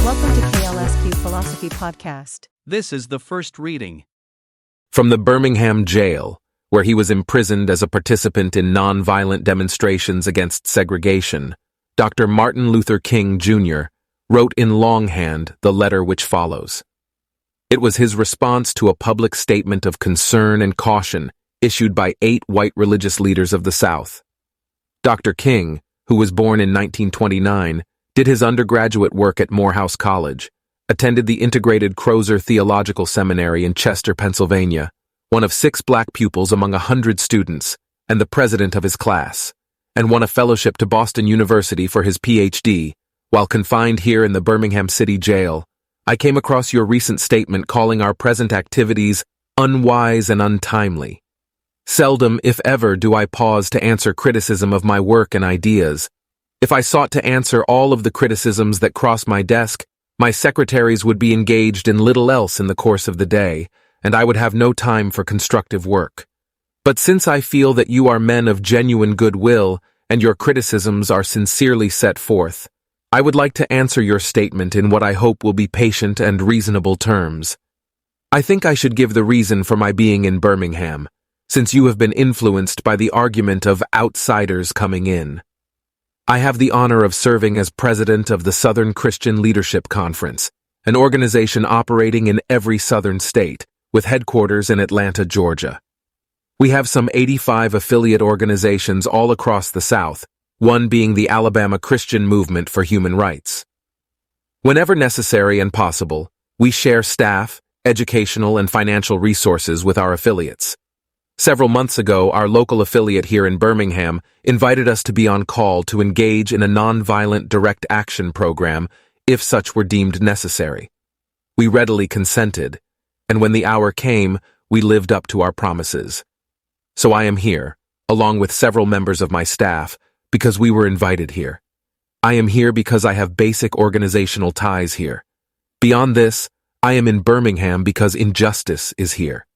Welcome to KLSQ Philosophy Podcast. This is the first reading. From the Birmingham jail, where he was imprisoned as a participant in nonviolent demonstrations against segregation, Dr. Martin Luther King, Jr. wrote in longhand the letter which follows. It was his response to a public statement of concern and caution issued by 8 white religious leaders of the South. Dr. King, who was born in 1929, did his undergraduate work at Morehouse College, attended the integrated Crozer Theological Seminary in Chester, Pennsylvania, one of 6 black pupils among 100 students, and the president of his class, and won a fellowship to Boston University for his Ph.D. While confined here in the Birmingham City Jail, I came across your recent statement calling our present activities unwise and untimely. Seldom, if ever, do I pause to answer criticism of my work and ideas. If I sought to answer all of the criticisms that cross my desk, my secretaries would be engaged in little else in the course of the day, and I would have no time for constructive work. But since I feel that you are men of genuine goodwill and your criticisms are sincerely set forth, I would like to answer your statement in what I hope will be patient and reasonable terms. I think I should give the reason for my being in Birmingham, since you have been influenced by the argument of outsiders coming in. I have the honor of serving as president of the Southern Christian Leadership Conference, an organization operating in every southern state, with headquarters in Atlanta, Georgia. We have some 85 affiliate organizations all across the South, one being the Alabama Christian Movement for Human Rights. Whenever necessary and possible, we share staff, educational, and financial resources with our affiliates. Several months ago, our local affiliate here in Birmingham invited us to be on call to engage in a nonviolent direct action program if such were deemed necessary. We readily consented, and when the hour came, we lived up to our promises. So I am here, along with several members of my staff, because we were invited here. I am here because I have basic organizational ties here. Beyond this, I am in Birmingham because injustice is here.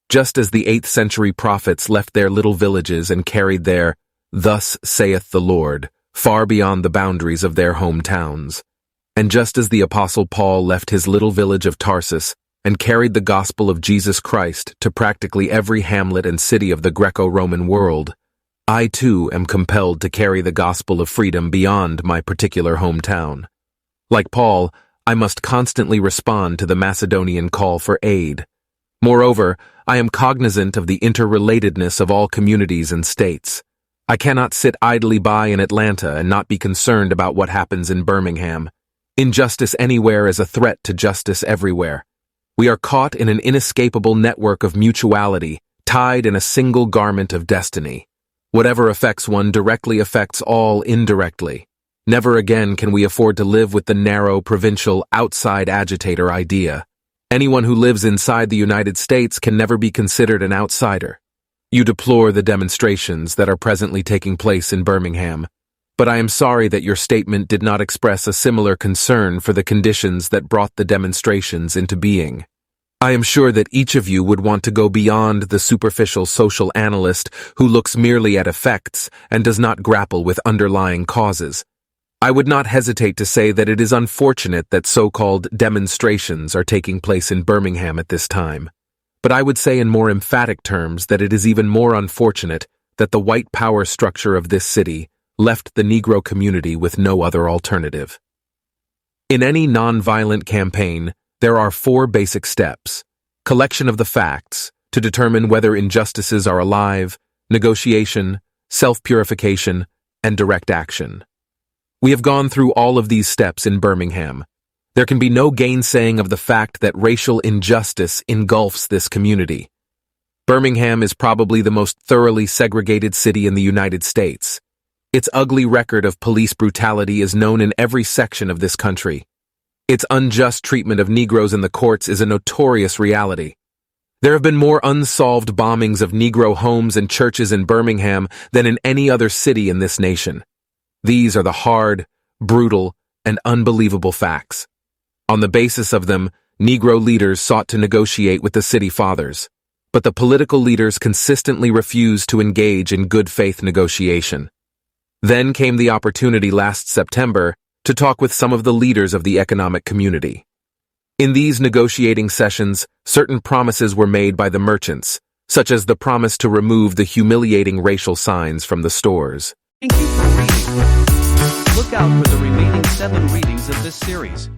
Just as the 8th century prophets left their little villages and carried their "Thus saith the Lord" far beyond the boundaries of their hometowns, and just as the Apostle Paul left his little village of Tarsus and carried the gospel of Jesus Christ to practically every hamlet and city of the Greco-Roman world, I too am compelled to carry the gospel of freedom beyond my particular hometown. Like Paul, I must constantly respond to the Macedonian call for aid. Moreover, I am cognizant of the interrelatedness of all communities and states. I cannot sit idly by in Atlanta and not be concerned about what happens in Birmingham. Injustice anywhere is a threat to justice everywhere. We are caught in an inescapable network of mutuality, tied in a single garment of destiny. Whatever affects one directly affects all indirectly. Never again can we afford to live with the narrow, provincial, outside agitator idea. Anyone who lives inside the United States can never be considered an outsider. You deplore the demonstrations that are presently taking place in Birmingham, but I am sorry that your statement did not express a similar concern for the conditions that brought the demonstrations into being. I am sure that each of you would want to go beyond the superficial social analyst who looks merely at effects and does not grapple with underlying causes. I would not hesitate to say that it is unfortunate that so-called demonstrations are taking place in Birmingham at this time, but I would say in more emphatic terms that it is even more unfortunate that the white power structure of this city left the Negro community with no other alternative. In any nonviolent campaign, there are 4 basic steps: collection of the facts to determine whether injustices are alive, negotiation, self-purification, and direct action. We have gone through all of these steps in Birmingham. There can be no gainsaying of the fact that racial injustice engulfs this community. Birmingham is probably the most thoroughly segregated city in the United States. Its ugly record of police brutality is known in every section of this country. Its unjust treatment of Negroes in the courts is a notorious reality. There have been more unsolved bombings of Negro homes and churches in Birmingham than in any other city in this nation. These are the hard, brutal, and unbelievable facts. On the basis of them, Negro leaders sought to negotiate with the city fathers, but the political leaders consistently refused to engage in good faith negotiation. Then came the opportunity last September to to talk with some of the leaders of the economic community. In these negotiating sessions, certain promises were made by the merchants, such as the promise to remove the humiliating racial signs from the stores. Thank you for reading. Look out for the remaining 7 readings of this series.